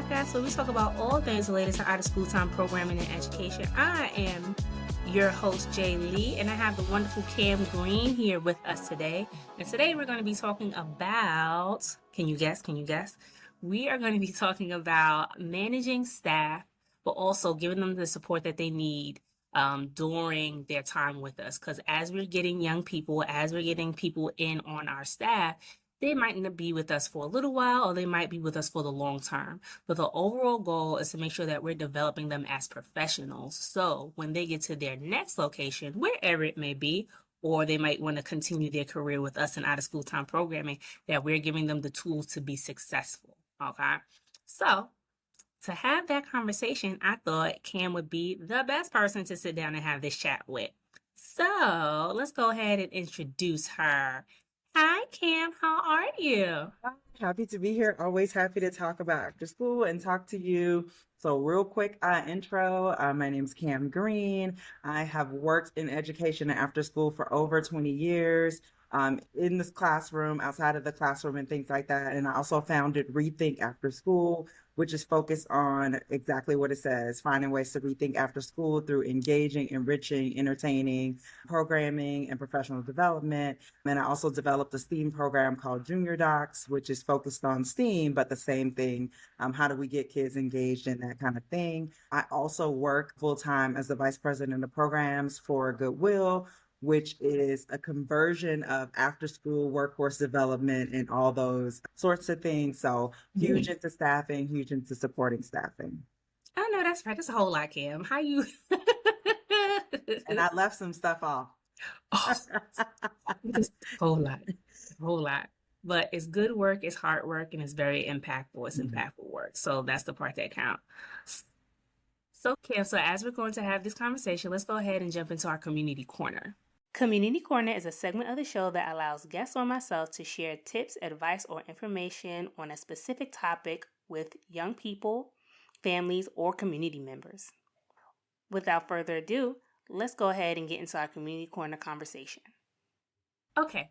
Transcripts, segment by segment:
podcast where we talk about all things related to out of school time programming and education. I am your host, Jay Lee, and I have the wonderful Kam Green here with us today. And today we're going to be talking about, can you guess? We are going to be talking about managing staff, but also giving them the support that they need during their time with us. Because as we're getting young people, as we're getting people in on our staff, they might not be with us for a little while, or they might be with us for the long term. But the overall goal is to make sure that we're developing them as professionals. So when they get to their next location, wherever it may be, or they might want to continue their career with us in out of school time programming, that we're giving them the tools to be successful. Okay. So to have that conversation, I thought Kam would be the best person to sit down and have this chat with. So let's go ahead and introduce her. Hi, Kam. How are you? Happy to be here. Always happy to talk about after school and talk to you. So real quick intro. My name's Kam Green. I have worked in education and after school for over 20 years. In this classroom, outside of the classroom and things like that. And I also founded Rethink After School, which is focused on exactly what it says, finding ways to rethink after school through engaging, enriching, entertaining, programming, and professional development. And I also developed a STEAM program called Junior Docs, which is focused on STEAM, but the same thing. How do we get kids engaged in that kind of thing? I also work full-time as the vice president of programs for Goodwill, which is a conversion of after school workforce development and all those sorts of things. So huge into staffing, huge into supporting staffing. Oh, no, that's right. That's a whole lot, Kam. How you? And I left some stuff off. Oh, just a whole lot. But it's good work, it's hard work, and it's very impactful. It's impactful work. So that's the part that counts. So, Kam, so as we're going to have this conversation, let's go ahead and jump into our community corner. Community Corner is a segment of the show that allows guests or myself to share tips, advice, or information on a specific topic with young people, families, or community members. Without further ado, let's go ahead and get into our Community Corner conversation. Okay,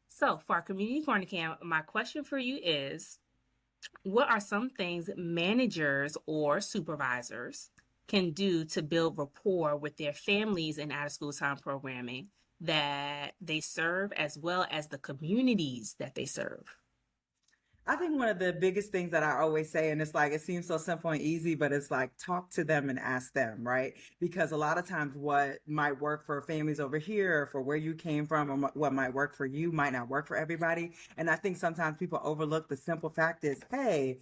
so for our Community Corner, Kam, my question for you is, what are some things managers or supervisors can do to build rapport with their families in out-of-school time programming that they serve, as well as the communities that they serve? I think one of the biggest things that I always say, and it's like, it seems so simple and easy, but it's like, talk to them and ask them, right? Because a lot of times what might work for families over here, for where you came from, or what might work for you might not work for everybody. And I think sometimes people overlook the simple fact is, hey,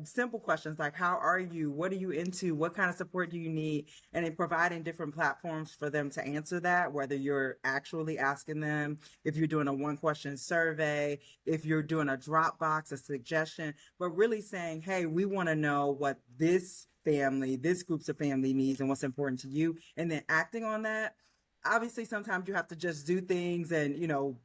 simple questions like, how are you? What are you into? What kind of support do you need? And in providing different platforms for them to answer that, whether you're actually asking them, if you're doing a one question survey, if you're doing a Dropbox, a suggestion, but really saying, hey, we want to know what this groups of family needs and what's important to you, and then acting on that. Obviously, sometimes you have to just do things and,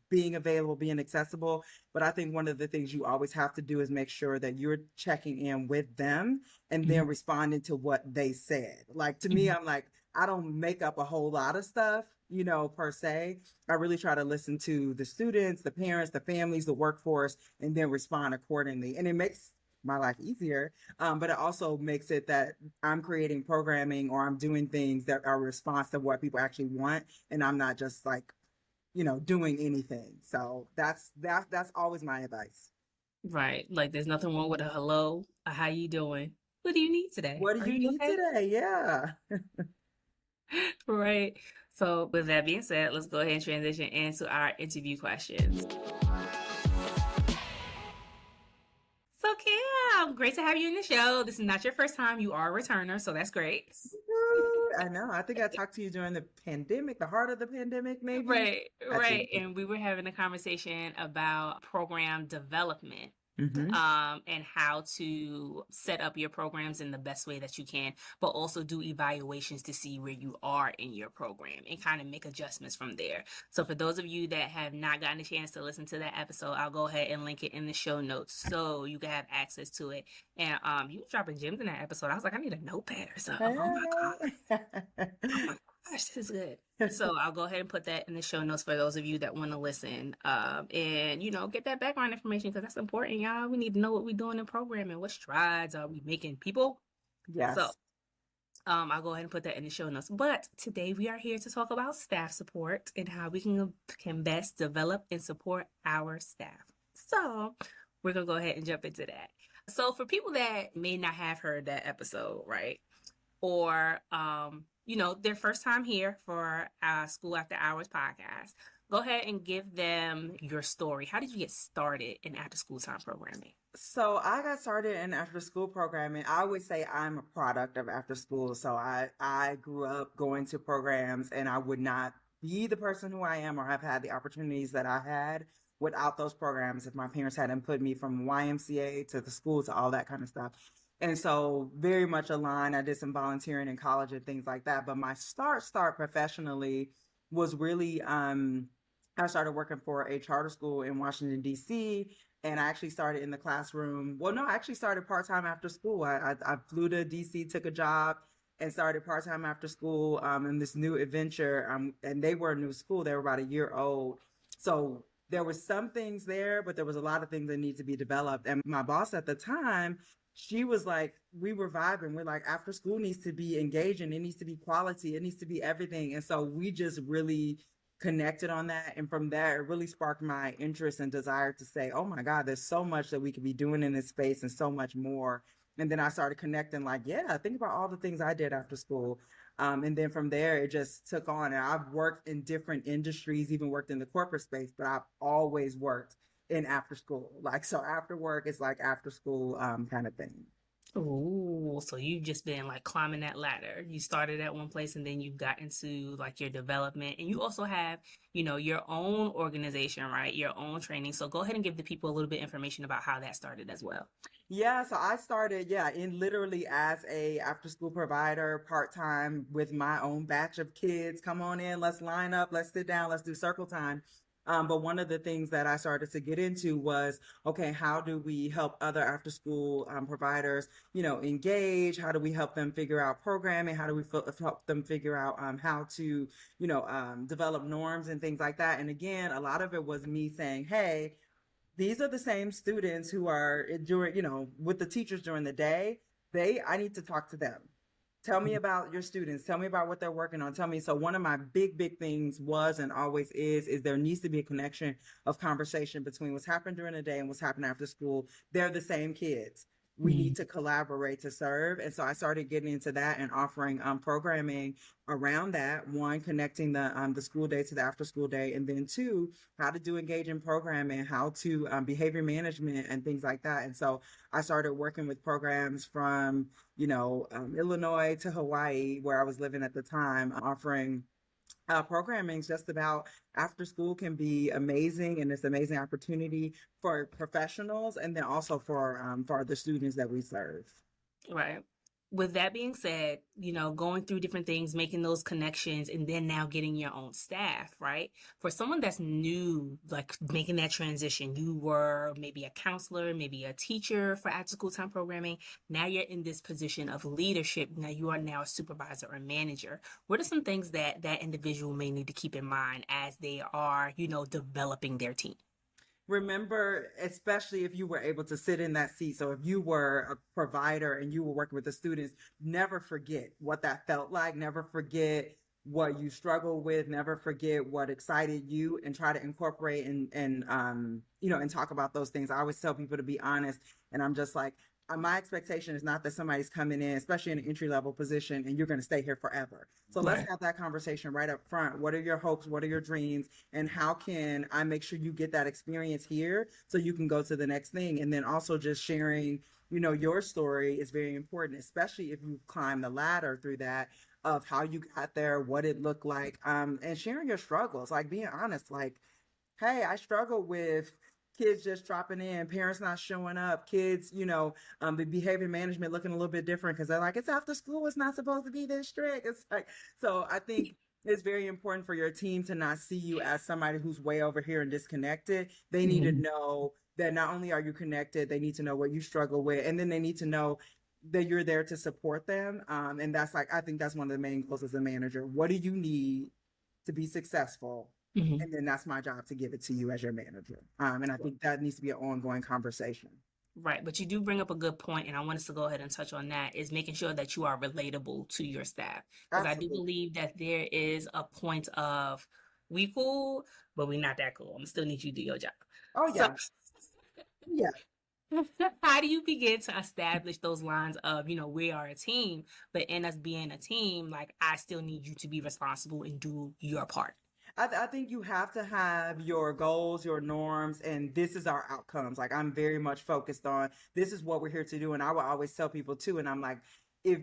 being available, being accessible. But I think one of the things you always have to do is make sure that you're checking in with them and then responding to what they said. Like, to me, I'm like, I don't make up a whole lot of stuff, per se. I really try to listen to the students, the parents, the families, the workforce, and then respond accordingly. And it makes my life easier, but it also makes it that I'm creating programming or I'm doing things that are a response to what people actually want, and I'm not just like, doing anything. So that's always my advice. Right. Like, there's nothing wrong with a hello, a how you doing? What do you need today? What do you need today? Yeah. Right. So with that being said, let's go ahead and transition into our interview questions. So, Kam, great to have you in the show. This is not your first time. You are a returner, so that's great. I know. I think I talked to you during the pandemic, the heart of the pandemic, maybe. Right. And we were having a conversation about program development. Mm-hmm. And how to set up your programs in the best way that you can, but also do evaluations to see where you are in your program and kind of make adjustments from there. So for those of you that have not gotten a chance to listen to that episode, I'll go ahead and link it in the show notes so you can have access to it. And you were dropping gems in that episode. I was like, I need a notepad or something. Oh my God. Gosh, this is good. So I'll go ahead and put that in the show notes for those of you that want to listen, and get that background information because that's important, y'all. We need to know what we're doing in programming. What strides are we making, people? So, Yes. I'll go ahead and put that in the show notes. But today we are here to talk about staff support and how we can best develop and support our staff. So we're gonna go ahead and jump into that. So for people that may not have heard that episode, right? Or their first time here for School After Hours podcast, go ahead and give them your story. How did you get started in after school time programming? So I got started in after school programming. I always say I'm a product of after school. So I grew up going to programs, and I would not be the person who I am or have had the opportunities that I had without those programs if my parents hadn't put me from YMCA to the school to all that kind of stuff. And so very much aligned. I did some volunteering in college and things like that. But my start professionally was really I started working for a charter school in Washington, D.C., and I actually started in the classroom. Well, no, I actually started part-time after school. I flew to DC, took a job, and started part-time after school in this new adventure. And they were a new school. They were about a year old. So there were some things there, but there was a lot of things that need to be developed. And my boss at the time, she was like, we were vibing. We're like, after school needs to be engaging. It needs to be quality. It needs to be everything. And so we just really connected on that. And from there, it really sparked my interest and desire to say, oh my God, there's so much that we could be doing in this space and so much more. And then I started connecting like, yeah, think about all the things I did after school. And then from there, it just took on. And I've worked in different industries, even worked in the corporate space, but I've always worked in after school. Like, so after work, it's like after school kind of thing. Ooh, so you've just been like climbing that ladder. You started at one place and then you got into like your development, and you also have, your own organization, right? Your own training. So go ahead and give the people a little bit information about how that started as well. Yeah, so I started, in literally as a after school provider, part-time with my own batch of kids. Come on in, let's line up, let's sit down, let's do circle time. But one of the things that I started to get into was, okay, how do we help other after school providers, engage? How do we help them figure out programming? How do we help them figure out how to, develop norms and things like that? And again, a lot of it was me saying, hey, these are the same students who are during, with the teachers during the day. I need to talk to them. Tell me about your students. Tell me about what they're working on. Tell me. So one of my big things was and always is there needs to be a connection of conversation between what's happened during the day and what's happened after school. They're the same kids. We need to collaborate to serve. And so I started getting into that and offering programming around that. One, connecting the school day to the after school day. And then two, how to do engaging programming, how to behavior management and things like that. And so I started working with programs from, Illinois to Hawaii, where I was living at the time, offering programming just about after school can be amazing, and it's an amazing opportunity for professionals and then also for the students that we serve. Right. With that being said, going through different things, making those connections, and then now getting your own staff, right? For someone that's new, like making that transition, you were maybe a counselor, maybe a teacher for after school time programming. Now you're in this position of leadership. Now you are now a supervisor or manager. What are some things that individual may need to keep in mind as they are, developing their team? Remember, especially if you were able to sit in that seat. So if you were a provider and you were working with the students, never forget what that felt like. Never forget what you struggled with. Never forget what excited you, and try to incorporate and talk about those things. I always tell people to be honest. And I'm just like, my expectation is not that somebody's coming in, especially in an entry-level position, and you're going to stay here forever. So let's have that conversation right up front. What are your hopes? What are your dreams? And how can I make sure you get that experience here so you can go to the next thing? And then also just sharing, your story is very important, especially if you climb the ladder through that, of how you got there, what it looked like, and sharing your struggles, like being honest, like, hey, I struggled with kids just dropping in, parents not showing up, kids, the behavior management looking a little bit different because they're like, it's after school, it's not supposed to be this strict. It's like, so I think it's very important for your team to not see you as somebody who's way over here and disconnected. They need to know that not only are you connected, they need to know what you struggle with, and then they need to know that you're there to support them. And that's like, I think that's one of the main goals as a manager. What do you need to be successful? Mhm. And then that's my job to give it to you as your manager. And I think that needs to be an ongoing conversation. Right, but you do bring up a good point, and I want us to go ahead and touch on that, is making sure that you are relatable to your staff. Because I do Absolutely. believe that there is a point of we cool, but we not that cool. I'm still need you to do your job. Oh So yeah. Yeah. how do you begin to establish those lines of, we are a team, but in us being a team, like I still need you to be responsible and do your part. I think you have to have your goals, your norms, and this is our outcomes. Like I'm very much focused on this is what we're here to do. And I will always tell people too. And I'm like, if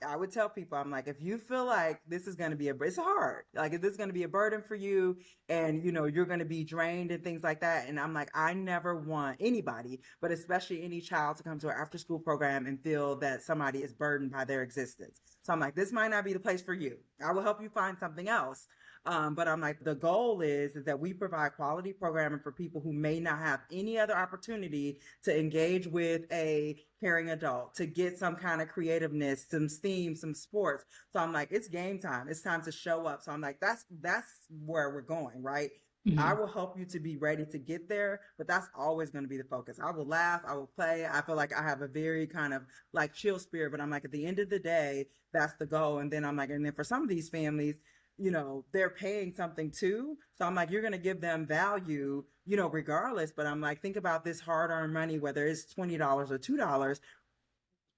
I would tell people, I'm like, if you feel like this is going to be it's hard, like if this is going to be a burden for you and you're going to be drained and things like that. And I'm like, I never want anybody, but especially any child to come to an after school program and feel that somebody is burdened by their existence. So I'm like, this might not be the place for you. I will help you find something else. But I'm like, the goal is that we provide quality programming for people who may not have any other opportunity to engage with a caring adult, to get some kind of creativeness, some STEAM, some sports. So I'm like, it's game time. It's time to show up. So I'm like, that's where we're going, right? I will help you to be ready to get there, but that's always going to be the focus. I will laugh, I will play. I feel like I have a very kind of like chill spirit, but I'm like, at the end of the day, that's the goal. And then I'm like, and then for some of these families, they're paying something too. So I'm like, you're going to give them value, regardless. But I'm like, think about this hard earned money, whether it's $20 or $2,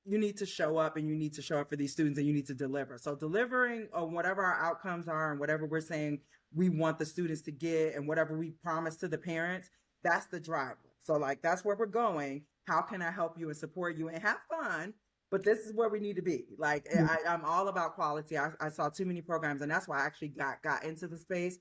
you need to show up and you need to show up for these students and you need to deliver. So delivering on whatever our outcomes are and whatever we're saying we want the students to get and whatever we promise to the parents, that's the driver. So like, that's where we're going. How can I help you and support you and have fun? But this is where we need to be. Like, I'm all about quality. I saw too many programs, and that's why I actually got into the space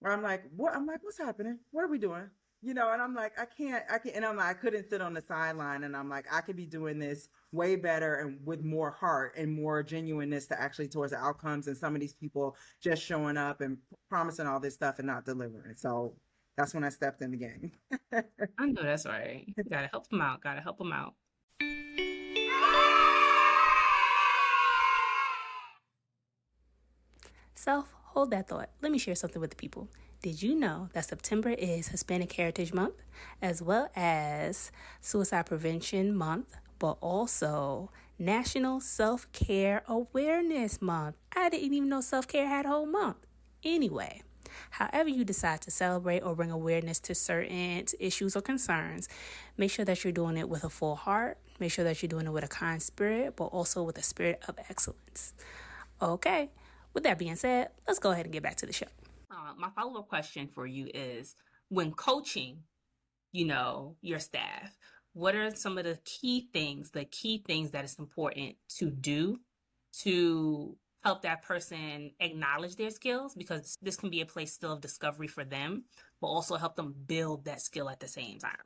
where I'm like, what? I'm like, what's happening? What are we doing? And I'm like, I can't, and I'm like, I couldn't sit on the sideline, and I'm like, I could be doing this way better and with more heart and more genuineness to actually towards the outcomes. And some of these people just showing up and promising all this stuff and not delivering. So that's when I stepped in the game. I know that's right. Gotta help them out. Gotta help them out. Self, hold that thought. Let me share something with the people. Did you know that September is Hispanic Heritage Month, as well as Suicide Prevention Month, but also National Self-Care Awareness Month? I didn't even know self-care had a whole month. Anyway, however you decide to celebrate or bring awareness to certain issues or concerns, make sure that you're doing it with a full heart. Make sure that you're doing it with a kind spirit, but also with a spirit of excellence. Okay. With that being said, let's go ahead and get back to the show. My follow-up question for you is, when coaching, your staff, what are some of the key things that is important to do to help that person acknowledge their skills? Because this can be a place still of discovery for them, but also help them build that skill at the same time.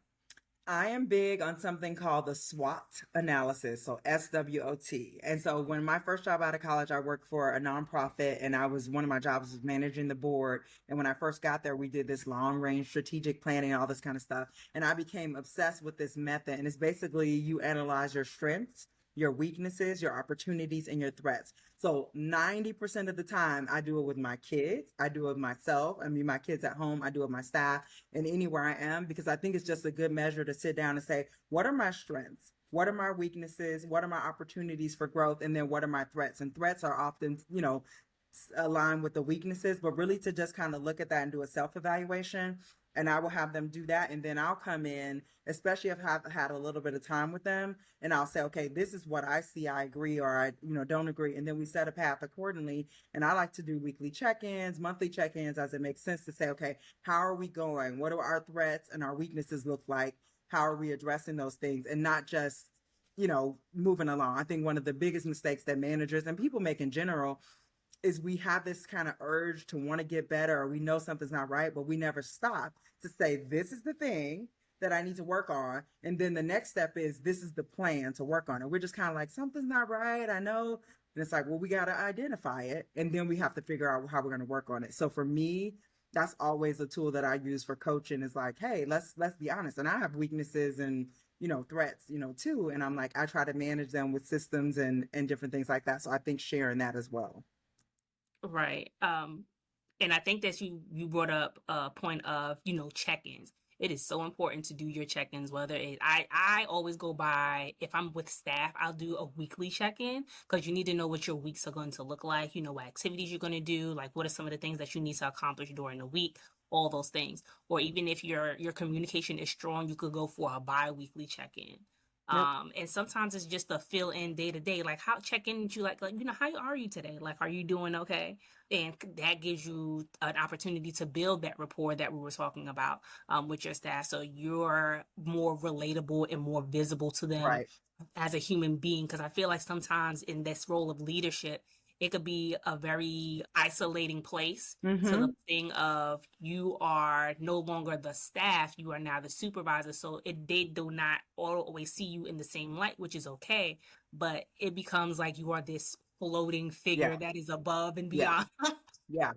I am big on something called the SWOT analysis, so SWOT. And so when my first job out of college, I worked for a nonprofit, and one of my jobs was managing the board. And when I first got there, we did this long range strategic planning and all this kind of stuff. And I became obsessed with this method. And it's basically you analyze your strengths, your weaknesses, your opportunities, and your threats. So 90% of the time, I do it with my kids. I do it with myself. I mean, my kids at home. I do it with my staff and anywhere I am, because I think it's just a good measure to sit down and say, what are my strengths? What are my weaknesses? What are my opportunities for growth? And then what are my threats? And threats are often, aligned with the weaknesses, but really to just kind of look at that and do a self-evaluation. And I will have them do that. And then I'll come in, especially if I've had a little bit of time with them, and I'll say, okay, this is what I see. I agree, or I, don't agree. And then we set a path accordingly. And I like to do weekly check-ins, monthly check-ins, as it makes sense to say, okay, how are we going? What do our threats and our weaknesses look like? How are we addressing those things? And not just, moving along. I think one of the biggest mistakes that managers and people make in general is we have this kind of urge to want to get better, or we know something's not right, but we never stop to say, this is the thing that I need to work on. And then the next step is, this is the plan to work on it. We're just kind of like, something's not right, I know. And it's like, well, we got to identify it. And then we have to figure out how we're going to work on it. So for me, that's always a tool that I use for coaching, is like, hey, let's be honest. And I have weaknesses and threats, too. And I'm like, I try to manage them with systems and different things like that. So I think sharing that as well. Right. And I think that you brought up a point of, check-ins. It is so important to do your check-ins, whether I always go by, if I'm with staff, I'll do a weekly check-in because you need to know what your weeks are going to look like, what activities you're going to do, like what are some of the things that you need to accomplish during the week, all those things. Or even if your communication is strong, you could go for a bi-weekly check-in. Yep. And sometimes it's just a fill in day to day, like how check in with you, like, how are you today? Like, are you doing okay? And that gives you an opportunity to build that rapport that we were talking about with your staff. So you're more relatable and more visible to them Right. as a human being. Because I feel like sometimes in this role of leadership, it could be a very isolating place to the Mm-hmm. thing of you are no longer the staff, you are now the supervisor. So they do not always see you in the same light, which is okay. But it becomes like you are this floating Yeah. figure that is above and Yeah. beyond Yeah.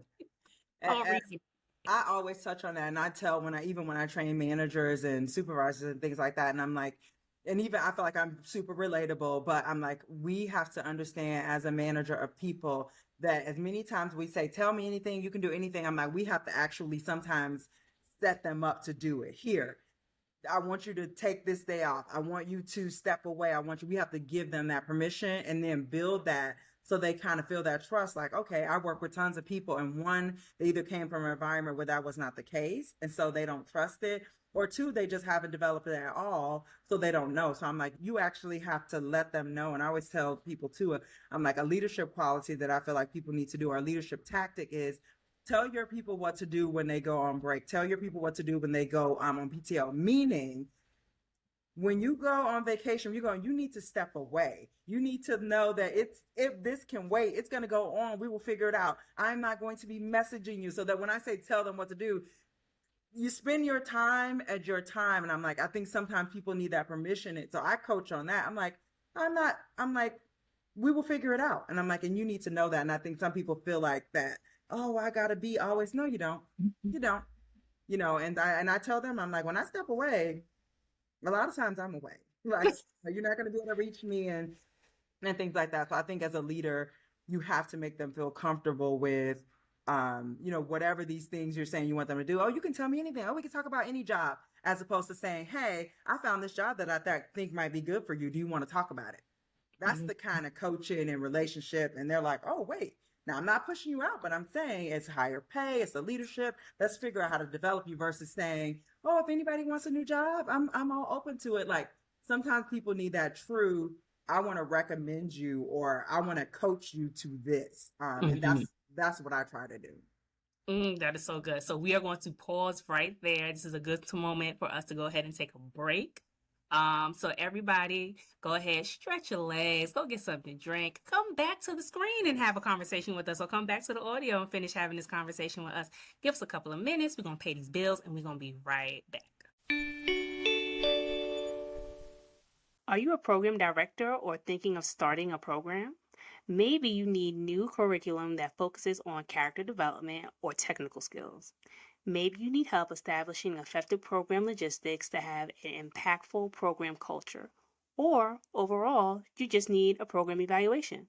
all reason. I always touch on that, and I tell when I train managers and supervisors and things like that, and I'm like, and even I feel like I'm super relatable, but I'm like, we have to understand as a manager of people that as many times we say, tell me anything, you can do anything. I'm like, we have to actually sometimes set them up to do it. Here, I want you to take this day off. I want you to step away. We have to give them that permission and then build that so they kind of feel that trust. Like, okay, I work with tons of people, and one, they either came from an environment where that was not the case, and so they don't trust it, or two, they just haven't developed it at all, so they don't know. So I'm like, you actually have to let them know. And I always tell people too, I'm like, a leadership quality that I feel like people need to do, our leadership tactic is tell your people what to do when they go on break. Tell your people what to do when they go on PTO. Meaning, when you go on vacation, you need to step away. You need to know that if this can wait, it's going to go on. We will figure it out. I'm not going to be messaging you, so that when I say tell them what to do, you spend your time at your time. And I'm like, I think sometimes people need that permission. And so I coach on that. I'm like, we will figure it out. And I'm like, and you need to know that. And I think some people feel like that, oh, I gotta be always. No, you don't. You don't. And I tell them, I'm like, when I step away, a lot of times I'm away. Like, you're not gonna be able to reach me and things like that. So I think as a leader, you have to make them feel comfortable with whatever these things you're saying you want them to do. Oh, you can tell me anything. Oh, we can talk about any job, as opposed to saying, hey, I found this job that think might be good for you. Do you want to talk about it? That's Mhm. the kind of coaching and relationship. And they're like, oh, wait, now I'm not pushing you out, but I'm saying it's higher pay, it's the leadership. Let's figure out how to develop you versus saying, oh, if anybody wants a new job, I'm all open to it. Like, sometimes people need that true, I want to recommend you, or I want to coach you to this. And Mhm. that's what I try to do. That is so good. So we are going to pause right there. This is a good moment for us to go ahead and take a break. So everybody, go ahead, stretch your legs, go get something to drink, come back to the screen and have a conversation with us, or come back to the audio and finish having this conversation with us. Give us a couple of minutes. We're gonna pay these bills, and we're gonna be right back. Are you a program director or thinking of starting a program? Maybe you need new curriculum that focuses on character development or technical skills. Maybe you need help establishing effective program logistics to have an impactful program culture. Or overall, you just need a program evaluation.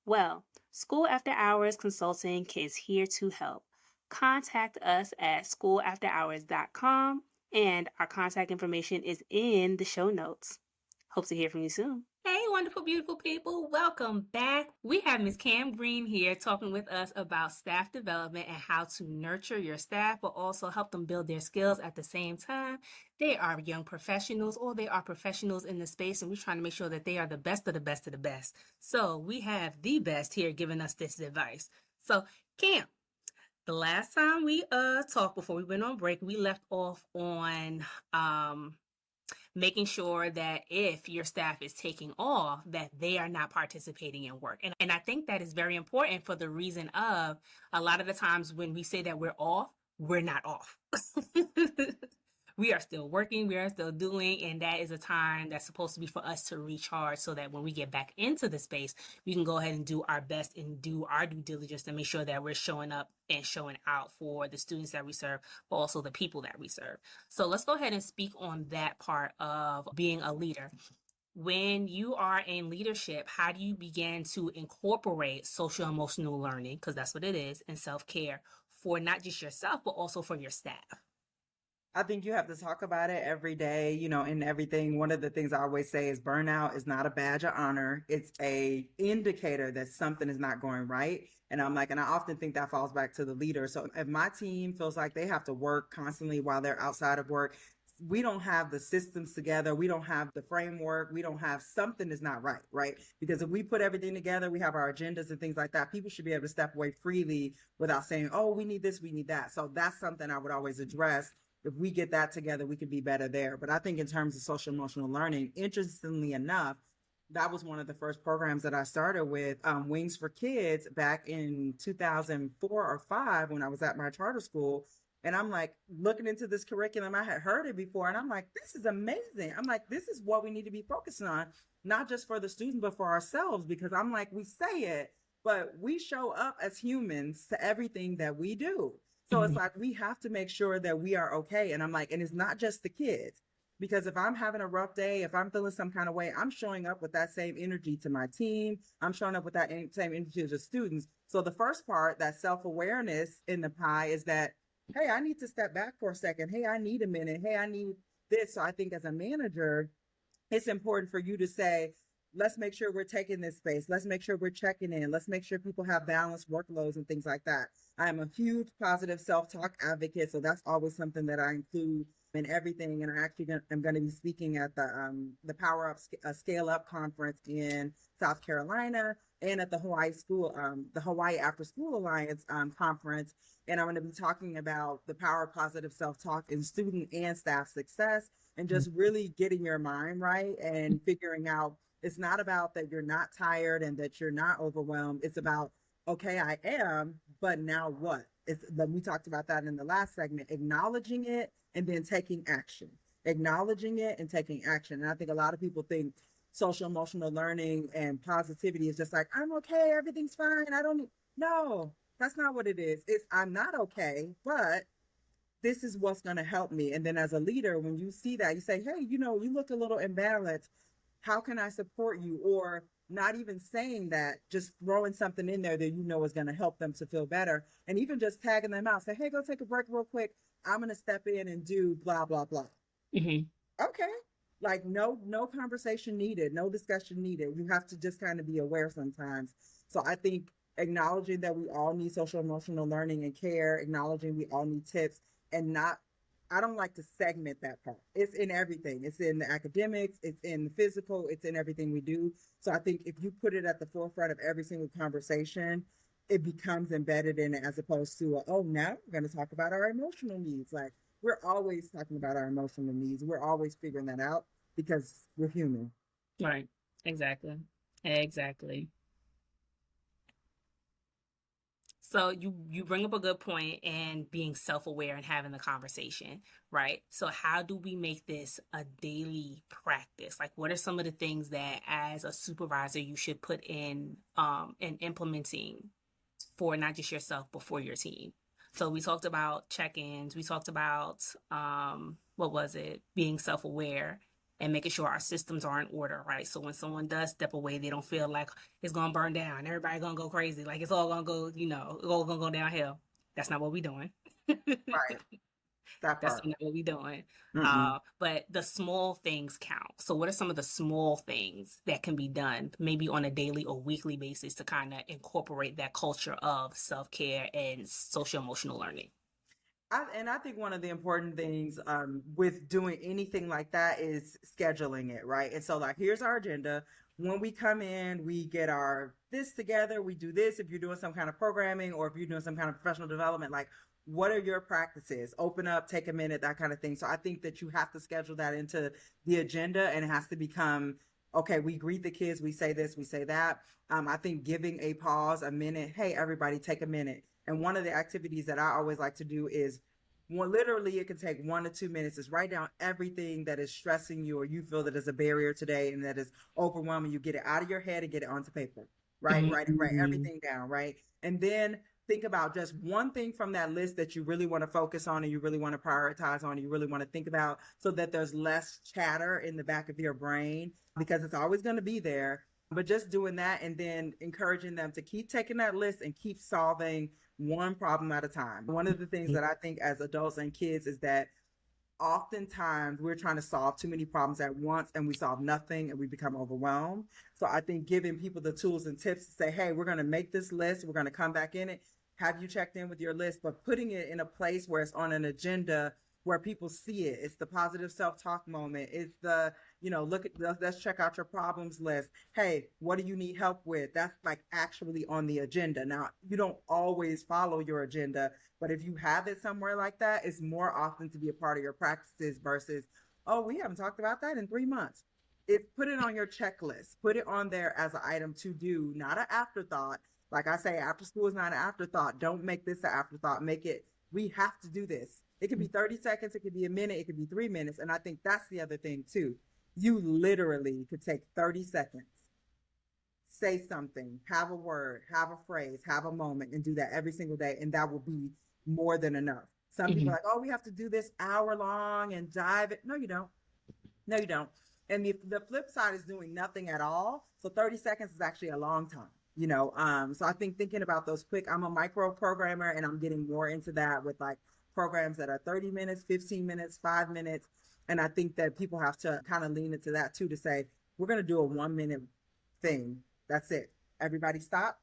Well, School After Hours Consulting is here to help. Contact us at schoolafterhours.com, and our contact information is in the show notes. Hope to hear from you soon. Hey, wonderful, beautiful people. Welcome back. We have Ms. Kam Green here talking with us about staff development and how to nurture your staff, but also help them build their skills at the same time. They are young professionals, or they are professionals in the space, and we're trying to make sure that they are the best of the best of the best. So we have the best here giving us this advice. So, Kam, the last time we talked before we went on break, we left off on making sure that if your staff is taking off, that they are not participating in work. And I think that is very important for the reason of a lot of the times when we say that we're off, we're not off. we are still working, we are still doing, and that is a time that's supposed to be for us to recharge so that when we get back into the space, we can go ahead and do our best and do our due diligence to make sure that we're showing up and showing out for the students that we serve, but also the people that we serve. So let's go ahead and speak on that part of being a leader. When you are in leadership, how do you begin to incorporate social emotional learning, because that's what it is, and self-care for not just yourself, but also for your staff? I think you have to talk about it every day, in everything. One of the things I always say is burnout is not a badge of honor. It's a indicator that something is not going right. And and I often think that falls back to the leader. So if my team feels like they have to work constantly while they're outside of work, we don't have the systems together. We don't have the framework. We don't have something is not right, right? Because if we put everything together, we have our agendas and things like that. People should be able to step away freely without saying, oh, we need this, we need that. So that's something I would always address. If we get that together, we could be better there. But I think in terms of social emotional learning, interestingly enough, that was one of the first programs that I started with, Wings for Kids, back in 2004 or 5 when I was at my charter school. And I'm like looking into this curriculum. I had heard it before, and I'm like, this is amazing. I'm like, this is what we need to be focusing on, not just for the students, but for ourselves, because I'm like, we say it, but we show up as humans to everything that we do. So it's like, we have to make sure that we are okay. And I'm like, and it's not just the kids, because if I'm having a rough day, if I'm feeling some kind of way, I'm showing up with that same energy to my team. I'm showing up with that same energy to the students. So the first part, that self-awareness in the pie, is that, hey, I need to step back for a second. Hey, I need a minute. Hey, I need this. So I think as a manager, it's important for you to say, let's make sure we're taking this space. Let's make sure we're checking in. Let's make sure people have balanced workloads and things like that. I am a huge positive self-talk advocate, so that's always something that I include in everything. And I actually am going to be speaking at the Power Up Scale Up conference in South Carolina, and at the Hawaii Afterschool Alliance conference. And I'm going to be talking about the power of positive self-talk in student and staff success, and just really getting your mind right and figuring out, it's not about that you're not tired and that you're not overwhelmed. It's about, okay, I am, but now what? We talked about that in the last segment, acknowledging it and then taking action, acknowledging it and taking action. And I think a lot of people think social emotional learning and positivity is just like, I'm okay, everything's fine. No, that's not what it is. It's, I'm not okay, but this is what's going to help me. And then as a leader, when you see that, you say, hey, you look a little imbalanced. How can I support you? Or not even saying that, just throwing something in there that is going to help them to feel better. And even just tagging them out, say, hey, go take a break real quick. I'm going to step in and do blah, blah, blah. Okay. Like no conversation needed, no discussion needed. You have to just kind of be aware sometimes. So I think acknowledging that we all need social emotional learning and care, acknowledging we all need tips, and not, I don't like to segment that part. It's in everything. It's in the academics, it's in the physical, it's in everything we do. So I think if you put it at the forefront of every single conversation, it becomes embedded in it, as opposed to, oh, now we're going to talk about our emotional needs. Like, we're always talking about our emotional needs. We're always figuring that out because we're human. Right. Exactly. Exactly. So you bring up a good point, and being self-aware and having the conversation, right? So how do we make this a daily practice? Like, what are some of the things that as a supervisor you should put in and implementing for not just yourself but for your team? So we talked about check-ins, we talked about what was it? Being self-aware and making sure our systems are in order, right? So when someone does step away, they don't feel like it's gonna burn down. Everybody gonna go crazy. Like it's all gonna go, it's all gonna go downhill. That's not what we're doing. Right. That That's part. not what we're doing. Mm-mm. But the small things count. So what are some of the small things that can be done, maybe on a daily or weekly basis, to kind of incorporate that culture of self-care and social emotional learning? I think one of the important things with doing anything like that is scheduling it, right? And so, like, here's our agenda. When we come in, we get our this together. We do this. If you're doing some kind of programming or if you're doing some kind of professional development, like, what are your practices? Open up, take a minute, that kind of thing. So I think that you have to schedule that into the agenda, and it has to become, okay, we greet the kids, we say this, we say that. I think giving a pause, a minute, hey, everybody, take a minute. And one of the activities that I always like to do is Literally, it can take 1 to 2 minutes. Is write down everything that is stressing you or you feel that is a barrier today and that is overwhelming you. Get it out of your head and get it onto paper, right? Write Mm-hmm. everything down, right? And then think about just one thing from that list that you really want to focus on and you really want to prioritize on, and you really want to think about, so that there's less chatter in the back of your brain, because it's always going to be there. But just doing that and then encouraging them to keep taking that list and keep solving one problem at a time. One of the things that I think as adults and kids is that oftentimes we're trying to solve too many problems at once and we solve nothing and we become overwhelmed. So I think giving people the tools and tips to say, hey, we're going to make this list, we're going to come back in it, have you checked in with your list, but putting it in a place where it's on an agenda where people see it. It's the positive self-talk moment. It's the, look at, let's check out your problems list. Hey, what do you need help with? That's like actually on the agenda. Now, you don't always follow your agenda, but if you have it somewhere like that, it's more often to be a part of your practices versus, oh, we haven't talked about that in 3 months. Put it on your checklist. Put it on there as an item to do, not an afterthought. Like I say, after school is not an afterthought. Don't make this an afterthought. Make it, we have to do this. It could be 30 seconds, it could be a minute, it could be 3 minutes. And I think that's the other thing too. You literally could take 30 seconds, say something, have a word, have a phrase, have a moment, and do that every single day. And that will be more than enough. Some people are like, oh, we have to do this hour long and dive it. No, you don't. No, you don't. And the flip side is doing nothing at all. So 30 seconds is actually a long time. So I think thinking about those quick, I'm a micro programmer and I'm getting more into that with like programs that are 30 minutes, 15 minutes, 5 minutes. And I think that people have to kind of lean into that too, to say, we're going to do a 1 minute thing. That's it. Everybody stop.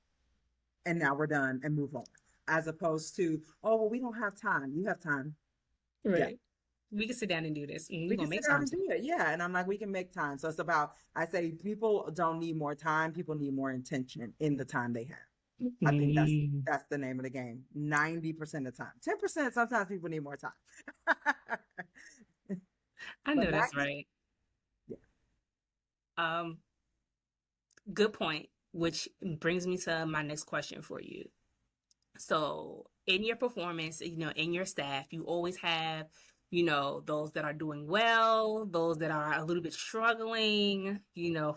And now we're done and move on. As opposed to, oh, well, we don't have time. You have time. Yeah. Right. We can sit down and do this. And we're We gonna can make sit down time and to. do it. Yeah. And I'm like, we can make time. So it's about, I say people don't need more time. People need more intention in the time they have. I think that's Mm. that's the name of the game. 90% of the time. 10%, sometimes people need more time. I But know that's 90, right. yeah. Um, Good point, which brings me to my next question for you. So, in your performance, in your staff, you always have, those that are doing well, those that are a little bit struggling,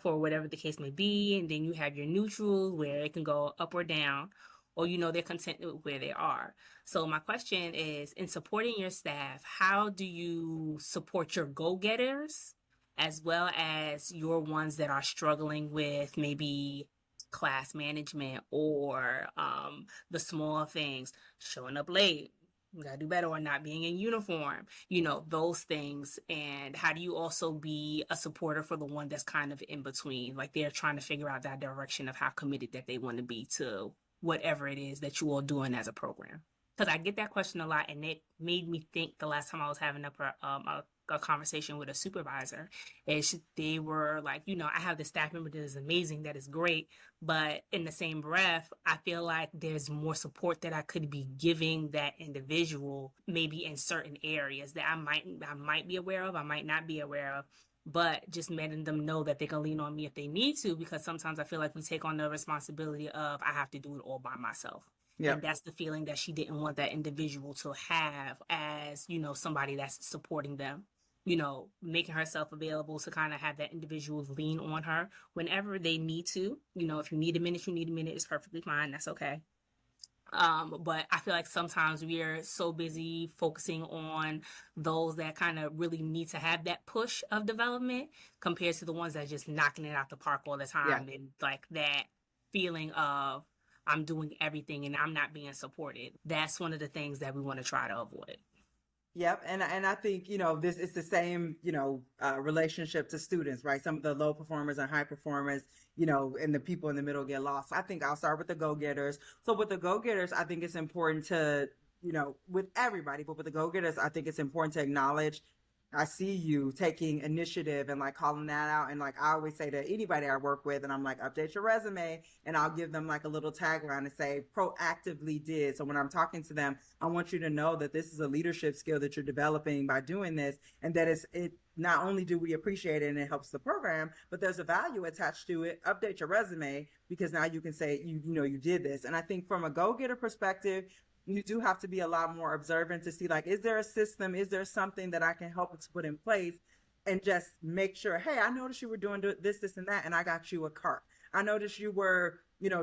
for whatever the case may be. And then you have your neutrals where it can go up or down, or, they're content with where they are. So, my question is, in supporting your staff, how do you support your go-getters as well as your ones that are struggling with maybe class management or the small things, showing up late, we gotta do better, or not being in uniform, those things. And how do you also be a supporter for the one that's kind of in between, like they're trying to figure out that direction of how committed that they want to be to whatever it is that you all doing as a program? Because I get that question a lot, and it made me think the last time I was having a conversation with a supervisor, is they were like, I have this staff member that is amazing, that is great, but in the same breath, I feel like there's more support that I could be giving that individual, maybe in certain areas that I might be aware of, I might not be aware of, but just letting them know that they can lean on me if they need to, because sometimes I feel like we take on the responsibility of I have to do it all by myself. And Yep. that's the feeling that she didn't want that individual to have as, somebody that's supporting them, making herself available to kind of have that individual lean on her whenever they need to. If you need a minute, you need a minute. It's perfectly fine. That's okay. But I feel like sometimes we are so busy focusing on those that kind of really need to have that push of development compared to the ones that are just knocking it out the park all the Yeah. time, and like that feeling of I'm doing everything and I'm not being supported. That's one of the things that we want to try to avoid. Yep. And I think, this is the same, relationship to students, right? Some of the low performers and high performers, and the people in the middle get lost. I think I'll start with the go-getters. So with the go-getters, I think it's important to, with everybody, but with the go-getters, I think it's important to acknowledge, I see you taking initiative and like calling that out. And like I always say to anybody I work with, and I'm like, update your resume, and I'll give them like a little tagline and say proactively did. So when I'm talking to them, I want you to know that this is a leadership skill that you're developing by doing this, and that it not only do we appreciate it and it helps the program, but there's a value attached to it. Update your resume because now you can say you did this. And I think from a go-getter perspective, you do have to be a lot more observant to see, like, is there a system? Is there something that I can help to put in place? And just make sure, hey, I noticed you were doing this, and that, and I got you a cart. I noticed you were,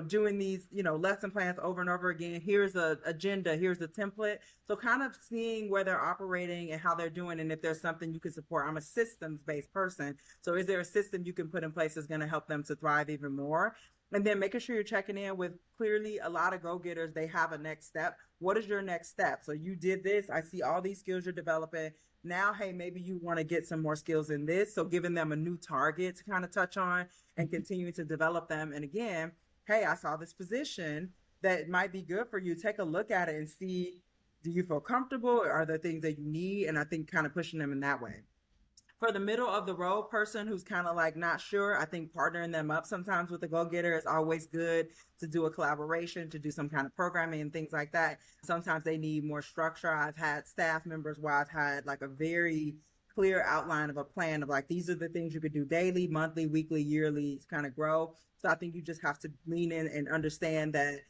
doing these, lesson plans over and over again. Here's a agenda, here's a template. So kind of seeing where they're operating and how they're doing, and if there's something you can support. I'm a systems-based person. So is there a system you can put in place that's going to help them to thrive even more? And then making sure you're checking in with, clearly a lot of go-getters, they have a next step. What is your next step? So you did this. I see all these skills you're developing. Now, hey, maybe you want to get some more skills in this. So giving them a new target to kind of touch on and continuing to develop them. And again, hey, I saw this position that might be good for you. Take a look at it and see, do you feel comfortable? Are there things that you need? And I think kind of pushing them in that way. For the middle of the road person who's kind of like not sure, I think partnering them up sometimes with a go-getter is always good, to do a collaboration, to do some kind of programming and things like that. Sometimes they need more structure. I've had staff members where I've had like a very clear outline of a plan of like, these are the things you could do daily, monthly, weekly, yearly to kind of grow. So I think you just have to lean in and understand that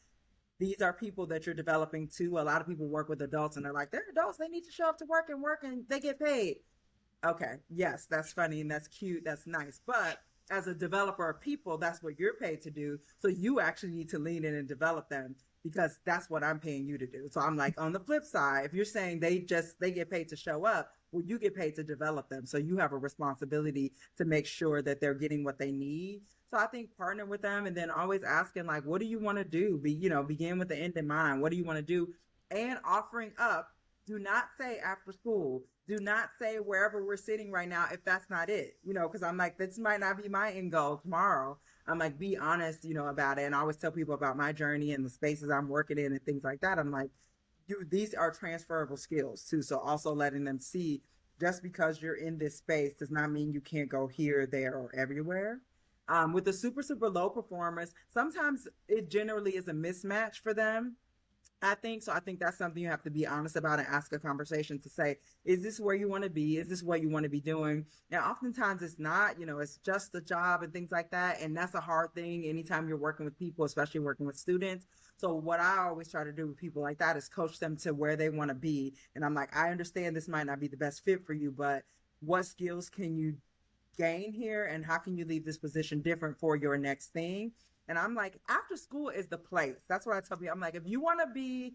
these are people that you're developing too. A lot of people work with adults and they're like, they're adults, they need to show up to work and they get paid. Okay, yes, that's funny and that's cute, that's nice. But as a developer of people, that's what you're paid to do. So you actually need to lean in and develop them, because that's what I'm paying you to do. So I'm like, on the flip side, if you're saying they get paid to show up, well, you get paid to develop them. So you have a responsibility to make sure that they're getting what they need. So I think partner with them, and then always asking, like, what do you want to do? Begin with the end in mind. What do you want to do? And offering up. Do not say after school. Do not say wherever we're sitting right now if that's not it, because I'm like, this might not be my end goal tomorrow. I'm like, be honest, about it. And I always tell people about my journey and the spaces I'm working in and things like that. I'm like, these are transferable skills too. So also letting them see, just because you're in this space does not mean you can't go here, there, or everywhere. With the super, super low performers, sometimes it generally is a mismatch for them. I think that's something you have to be honest about and ask a conversation to say, is this where you want to be? Is this what you want to be doing? Now, oftentimes it's not, it's just a job and things like that. And that's a hard thing anytime you're working with people, especially working with students. So what I always try to do with people like that is coach them to where they want to be. And I'm like, I understand this might not be the best fit for you, but what skills can you gain here? And how can you leave this position different for your next thing? And I'm like, after school is the place. That's what I tell people. I'm like, if you want to be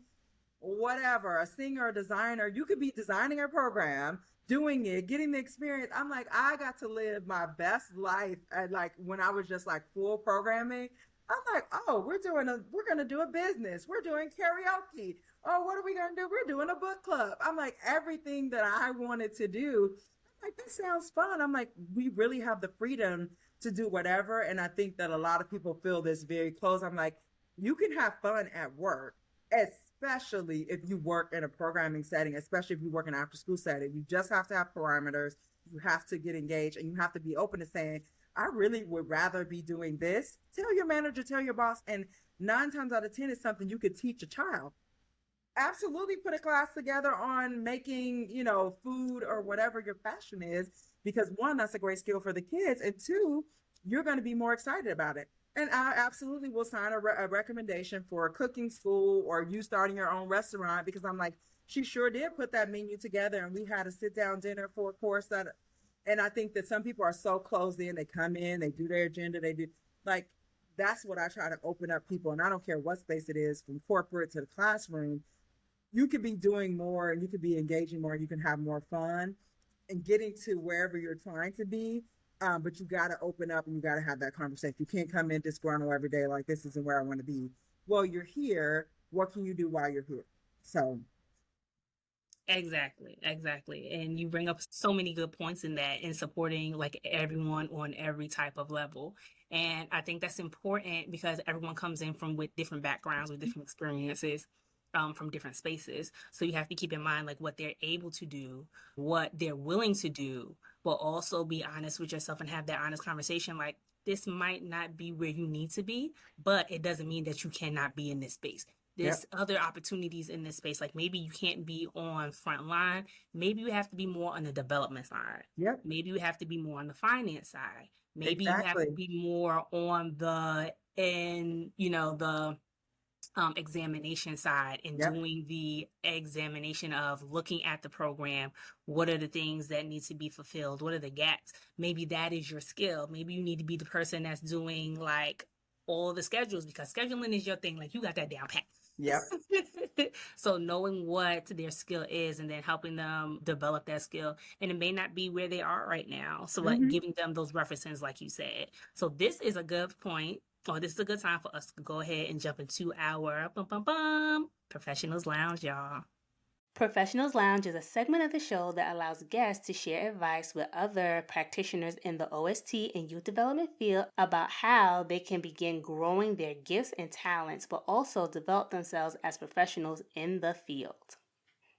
whatever, a singer, a designer, you could be designing a program, doing it, getting the experience. I'm like, I got to live my best life at like when I was just like full programming. I'm like, oh, we're going to do a business. We're doing karaoke. Oh, what are we going to do? We're doing a book club. I'm like, everything that I wanted to do. I'm like, this sounds fun. I'm like, we really have the freedom to do whatever. And I think that a lot of people feel this very close. I'm like, you can have fun at work, especially if you work in a programming setting, especially if you work in an after school setting. You just have to have parameters. You have to get engaged, and you have to be open to saying, I really would rather be doing this. Tell your manager, tell your boss. And 9 times out of 10 is something you could teach a child. Absolutely put a class together on making, food or whatever your passion is, because 1, that's a great skill for the kids. And 2, you're going to be more excited about it. And I absolutely will sign a recommendation for a cooking school or you starting your own restaurant, because I'm like, she sure did put that menu together and we had a sit down dinner for a course and I think that some people are so closed in, they come in, they do their agenda, they do like, that's what I try to open up people. And I don't care what space it is, from corporate to the classroom. You could be doing more and you could be engaging more and you can have more fun and getting to wherever you're trying to be. But you got to open up and you got to have that conversation. You can't come in disgruntled every day like, this isn't where I want to be. Well, you're here. What can you do while you're here? So. Exactly. And you bring up so many good points in that, in supporting like everyone on every type of level. And I think that's important because everyone comes in with different backgrounds, with different experiences. From different spaces. So you have to keep in mind like what they're able to do, what they're willing to do, but also be honest with yourself and have that honest conversation. Like, this might not be where you need to be, but it doesn't mean that you cannot be in this space. There's other opportunities in this space. Like, maybe you can't be on front line. Maybe you have to be more on the development side. Yep. Maybe you have to be more on the finance side. Maybe Exactly. you have to be more on the examination side and Yep. doing the examination of looking at the program. What are the things that need to be fulfilled? What are the gaps? Maybe that is your skill. Maybe you need to be the person that's doing like all the schedules because scheduling is your thing. Like you got that down pat. Yep. So knowing what their skill is and then helping them develop that skill, and it may not be where they are right now, so like Hmm. giving them those references like you said. So this is a good point, or this is a good time for us to go ahead and jump into our professionals lounge, y'all. Professionals Lounge is a segment of the show that allows guests to share advice with other practitioners in the OST and youth development field about how they can begin growing their gifts and talents, but also develop themselves as professionals in the field.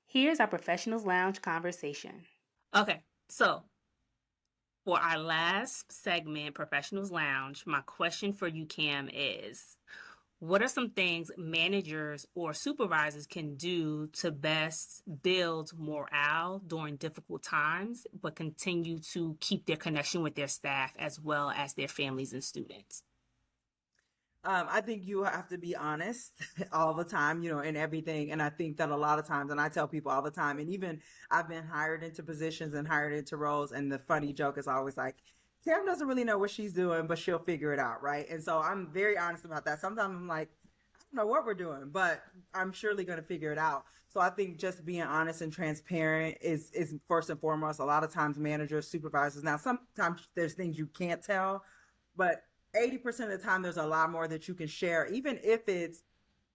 Here's our Professionals Lounge conversation. Okay, so for our last segment, Professionals Lounge, my question for you, Cam, is what are some things managers or supervisors can do to best build morale during difficult times, but continue to keep their connection with their staff as well as their families and students? I think you have to be honest all the time, in everything. And I think that a lot of times, and I tell people all the time, and even I've been hired into positions and hired into roles. And the funny joke is always like, Sam doesn't really know what she's doing, but she'll figure it out. Right. And so I'm very honest about that. Sometimes I'm like, I don't know what we're doing, but I'm surely going to figure it out. So I think just being honest and transparent is first and foremost. A lot of times managers, supervisors, now sometimes there's things you can't tell, but 80% of the time there's a lot more that you can share, even if it's,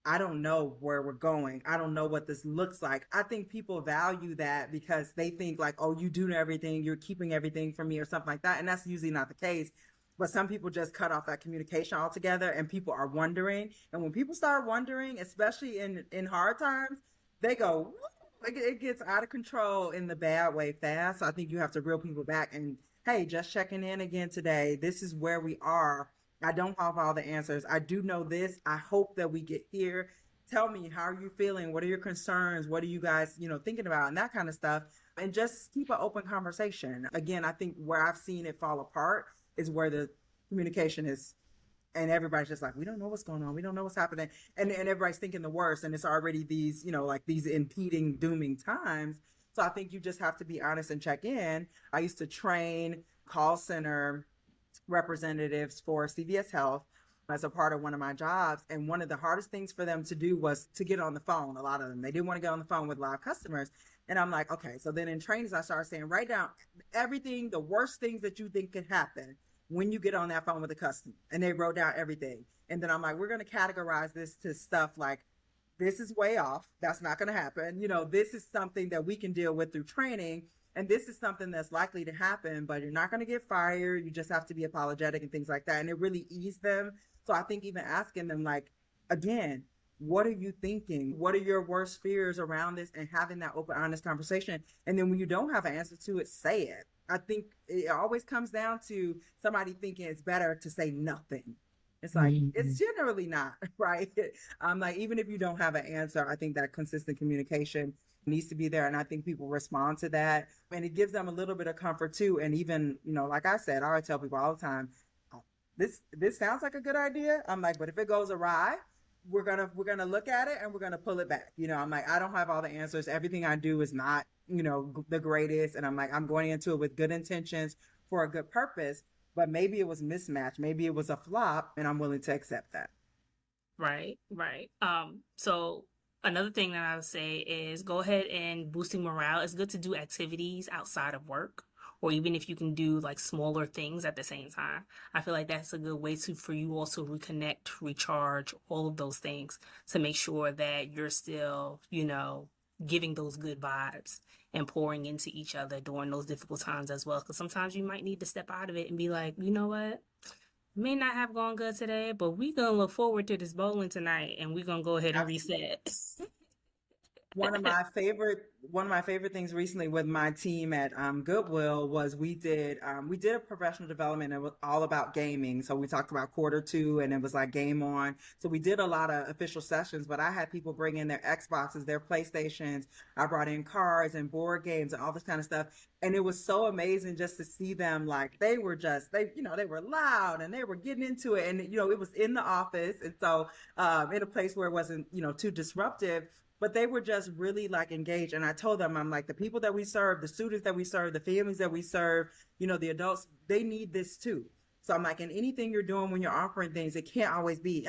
I don't know where we're going, I don't know what this looks like. I think people value that because they think like, oh, you do know everything, you're keeping everything from me or something like that, and that's usually not the case. But some people just cut off that communication altogether, and people are wondering. And when people start wondering, especially in hard times, they go, like, it gets out of control in the bad way fast. So I think you have to reel people back and, hey, just checking in again today. This is where we are. I don't have all the answers. I do know this. I hope that we get here. Tell me, how are you feeling? What are your concerns? What are you guys, thinking about, and that kind of stuff. And just keep an open conversation. Again, I think where I've seen it fall apart is where the communication is, and everybody's just like, we don't know what's going on, we don't know what's happening, and everybody's thinking the worst, and it's already these, like these impeding, dooming times. So I think you just have to be honest and check in. I used to train call center representatives for CVS Health as a part of one of my jobs, and one of the hardest things for them to do was to get on the phone. A lot of them, they didn't want to get on the phone with live customers. And I'm like, okay. So then in trainings I started saying, write down everything, the worst things that you think could happen when you get on that phone with a customer. And they wrote down everything. And then I'm like, we're going to categorize this to stuff like, this is way off, that's not going to happen, this is something that we can deal with through training, and this is something that's likely to happen, but you're not going to get fired, you just have to be apologetic and things like that. And it really eased them. So I think even asking them, like, again, what are you thinking, what are your worst fears around this, and having that open, honest conversation. And then when you don't have an answer to it, say it. I think it always comes down to somebody thinking it's better to say nothing. It's like, it's generally not, right? Like, even if you don't have an answer, I think that consistent communication needs to be there. And I think people respond to that. And it gives them a little bit of comfort too. And even, like I said, I always tell people all the time, this sounds like a good idea. I'm like, but if it goes awry, we're gonna look at it and we're gonna pull it back. I'm like, I don't have all the answers. Everything I do is not, the greatest. And I'm like, I'm going into it with good intentions for a good purpose, but maybe it was mismatched, maybe it was a flop, and I'm willing to accept that. Right, right. So another thing that I would say is go ahead and boosting morale. It's good to do activities outside of work, or even if you can do like smaller things at the same time. I feel like that's a good way for you also reconnect, recharge, all of those things to make sure that you're still, giving those good vibes and pouring into each other during those difficult times as well. Because sometimes you might need to step out of it and be like, you know what? May not have gone good today, but we're going to look forward to this bowling tonight and we're going to go ahead and reset. One of my favorite things recently with my team at Goodwill was we did a professional development. It was all about gaming. So we talked about quarter 2, and it was like game on. So we did a lot of official sessions, but I had people bring in their Xboxes, their PlayStations. I brought in cards and board games and all this kind of stuff. And it was so amazing just to see them, like they were loud and they were getting into it. And it was in the office, and so in a place where it wasn't too disruptive, but they were just really like engaged. And I told them, I'm like, the people that we serve, the students that we serve, the families that we serve, the adults, they need this too. So I'm like, and anything you're doing when you're offering things, it can't always be,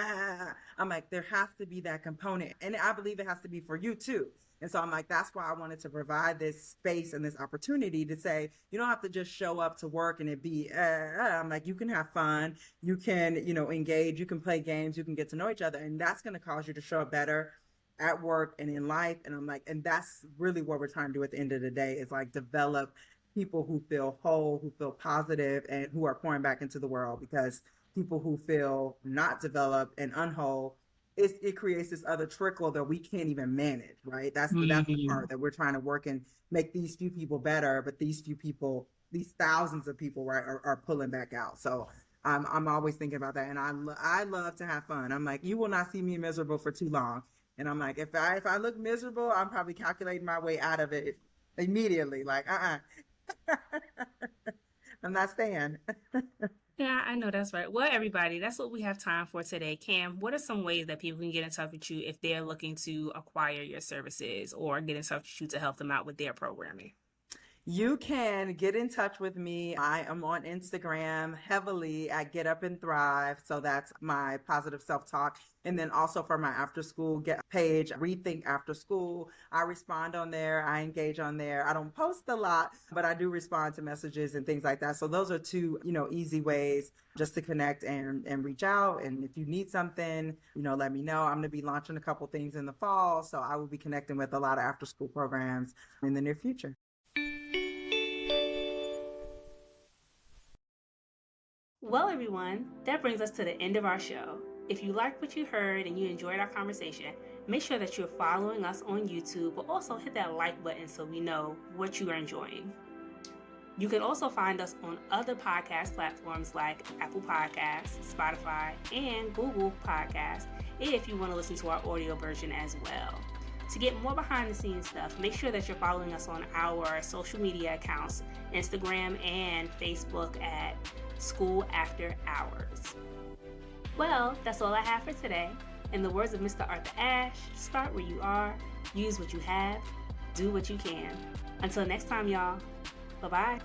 I'm like, there has to be that component. And I believe it has to be for you too. And so I'm like, that's why I wanted to provide this space and this opportunity to say, you don't have to just show up to work and it be, I'm like, you can have fun, you can, engage, you can play games, you can get to know each other. And that's going to cause you to show up better at work and in life. And I'm like, and that's really what we're trying to do at the end of the day, is like develop people who feel whole, who feel positive, and who are pouring back into the world. Because people who feel not developed and unwhole, it creates this other trickle that we can't even manage, right? That's the part that we're trying to work and make these few people better, but these few people, these thousands of people, right, are pulling back out. So I'm always thinking about that, and I love to have fun. I'm like, you will not see me miserable for too long. And I'm like, if I look miserable, I'm probably calculating my way out of it immediately. Like, I'm not staying. Yeah, I know that's right. Well, everybody, that's what we have time for today. Cam, what are some ways that people can get in touch with you if they're looking to acquire your services or get in touch with you to help them out with their programming? You can get in touch with me. I am on Instagram heavily at Get Up and Thrive. So that's my positive self-talk. And then also for my after school page, Rethink After School. I respond on there. I engage on there. I don't post a lot, but I do respond to messages and things like that. So those are two, easy ways just to connect and reach out. And if you need something, let me know. I'm going to be launching a couple things in the fall. So I will be connecting with a lot of after school programs in the near future. Well, everyone, that brings us to the end of our show. If you liked what you heard and you enjoyed our conversation, make sure that you're following us on YouTube, but also hit that like button so we know what you are enjoying. You can also find us on other podcast platforms like Apple Podcasts, Spotify, and Google Podcasts if you want to listen to our audio version as well. To get more behind the scenes stuff, make sure that you're following us on our social media accounts, Instagram and Facebook at School After Hours. Well, that's all I have for today. In the words of Mr. Arthur Ashe, start where you are, use what you have, do what you can. Until next time, y'all. Bye-bye.